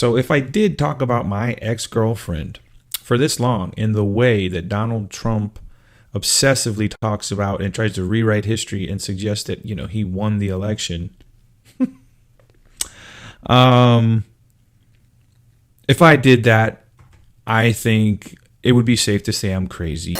So if I did talk about my ex-girlfriend for this long in the way that Donald Trump obsessively talks about and tries to rewrite history and suggest that, he won the election. um, if I did that, I think it would be safe to say I'm crazy.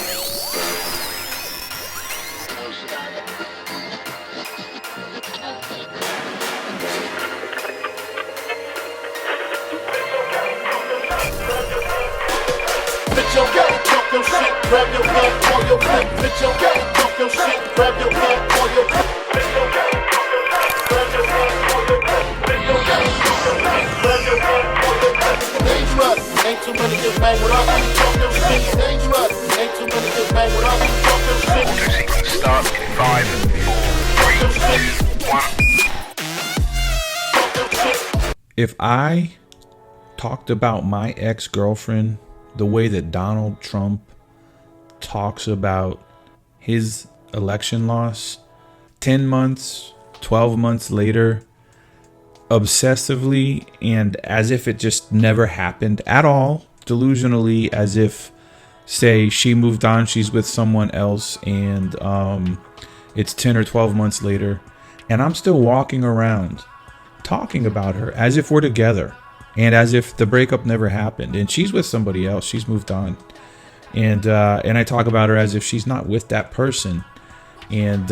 Start 5, 4, 3, 2, 1. If I talked about my ex-girlfriend the way that Donald Trump talks about his election loss 10 months, 12 months later, obsessively and as if it just never happened at all, delusionally, as if, say, she moved on, she's with someone else, and it's 10 or 12 months later, and I'm still walking around talking about her as if we're together and as if the breakup never happened and she's with somebody else, she's moved on, and I talk about her as if she's not with that person, and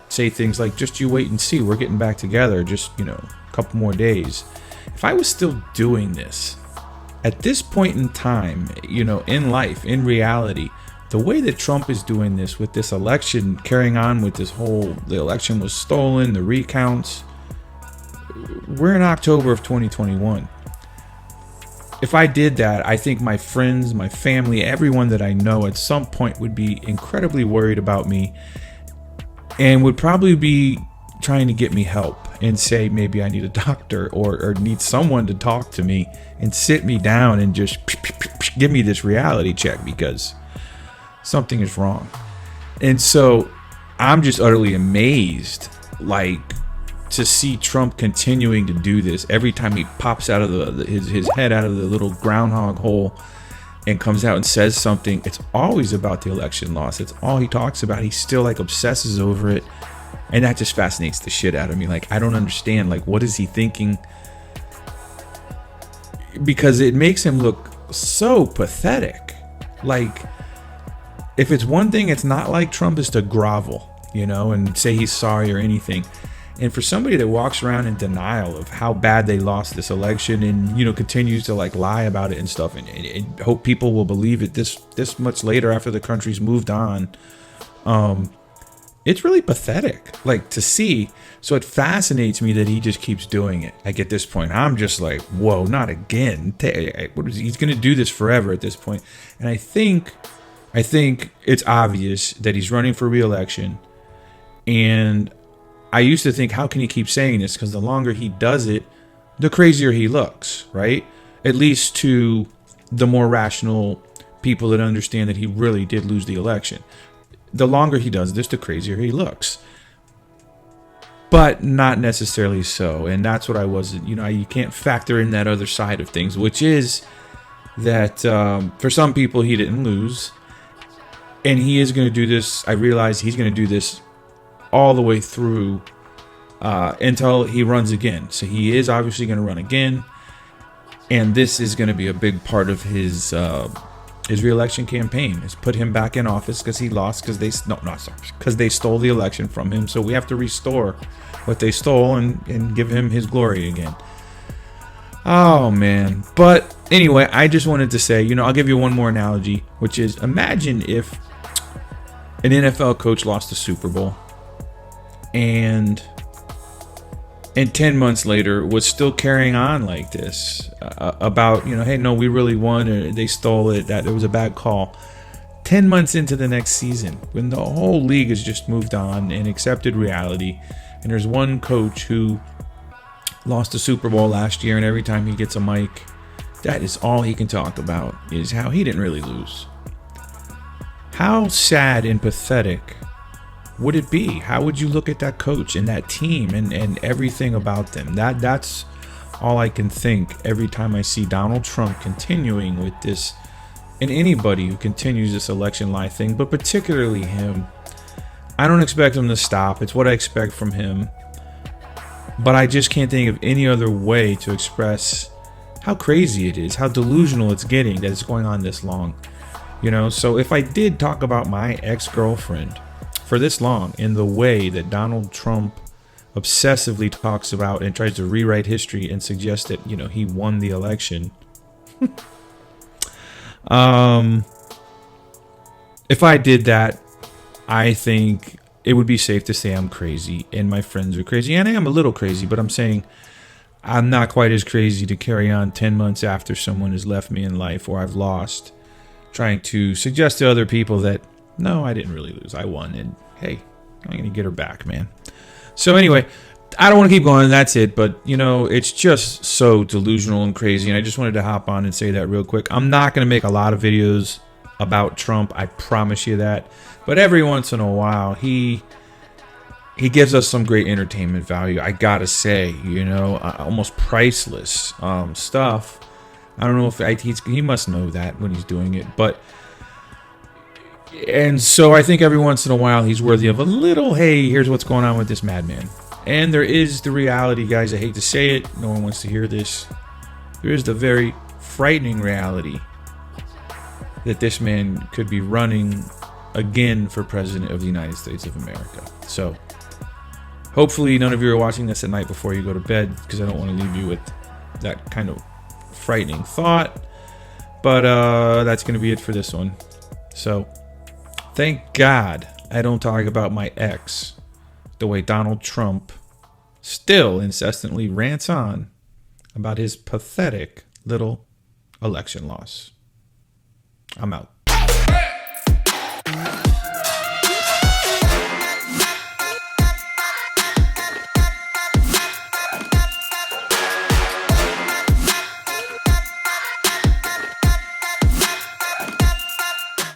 say things like, just you wait and see, we're getting back together, just a couple more days. If I was still doing this at this point in time, in life, in reality, the way that Trump is doing this with this election, carrying on with this the election was stolen, the recounts, we're in October of 2021. If I did that, I think my friends, my family, everyone that I know at some point would be incredibly worried about me and would probably be trying to get me help and say maybe I need a doctor or need someone to talk to me and sit me down and just give me this reality check because something is wrong. And so I'm just utterly amazed, to see Trump continuing to do this every time he pops out of his head out of the little groundhog hole and comes out and says something. It's always about the election loss. It's all he talks about. He still obsesses over it. And that just fascinates the shit out of me. I don't understand. What is he thinking? Because it makes him look so pathetic. If it's one thing, it's not like Trump is to grovel, and say he's sorry or anything. And for somebody that walks around in denial of how bad they lost this election and, continues to lie about it and stuff and hope people will believe it this much later after the country's moved on. It's really pathetic, to see. So it fascinates me that he just keeps doing it. At this point, I'm just whoa, not again. He's going to do this forever at this point. And I think it's obvious that he's running for re-election. And I used to think, how can he keep saying this? Because the longer he does it, the crazier he looks, right? At least to the more rational people that understand that he really did lose the election. The longer he does this, the crazier he looks. But not necessarily so. And that's what I wasn't, you can't factor in that other side of things, which is that for some people, he didn't lose. And he is going to do this. I realize he's going to do this all the way through until he runs again. So he is obviously going to run again. And this is going to be a big part of his re-election campaign, is put him back in office because he lost because they stole the election from him. So we have to restore what they stole and give him his glory again. Oh man. But anyway, I just wanted to say, I'll give you one more analogy, which is, imagine if an NFL coach lost the Super Bowl and 10 months later was still carrying on like this about, hey, no, we really won, or they stole it, that it was a bad call. 10 months into the next season, when the whole league has just moved on and accepted reality, and there's one coach who lost the Super Bowl last year, and every time he gets a mic, that is all he can talk about, is how he didn't really lose. How sad and pathetic would it be? How would you look at that coach and that team and everything about them? That's all I can think every time I see Donald Trump continuing with this, and anybody who continues this election lie thing, but particularly him. I don't expect him to stop. It's what I expect from him. But I just can't think of any other way to express how crazy it is, how delusional it's getting that it's going on this long. You know, so if I did talk about my ex-girlfriend for this long in the way that Donald Trump obsessively talks about and tries to rewrite history and suggest that, you know, he won the election. If I did that, I think it would be safe to say I'm crazy and my friends are crazy. And I am a little crazy, but I'm saying I'm not quite as crazy to carry on 10 months after someone has left me in life or I've lost, trying to suggest to other people that, no, I didn't really lose. I won. And hey, I'm going to get her back, man. So anyway, I don't want to keep going. That's it. But, you know, it's just so delusional and crazy. And I just wanted to hop on and say that real quick. I'm not going to make a lot of videos about Trump. I promise you that. But every once in a while, he gives us some great entertainment value. I got to say, you know, almost priceless stuff. I don't know if he must know that when he's doing it. But, and so I think every once in a while, he's worthy of a little, hey, here's what's going on with this madman. And there is the reality, guys. I hate to say it. No one wants to hear this. There is the very frightening reality that this man could be running again for president of the United States of America. So hopefully none of you are watching this at night before you go to bed, because I don't want to leave you with that kind of frightening thought. But that's going to be it for this one. So thank God I don't talk about my ex the way Donald Trump still incessantly rants on about his pathetic little election loss. I'm out.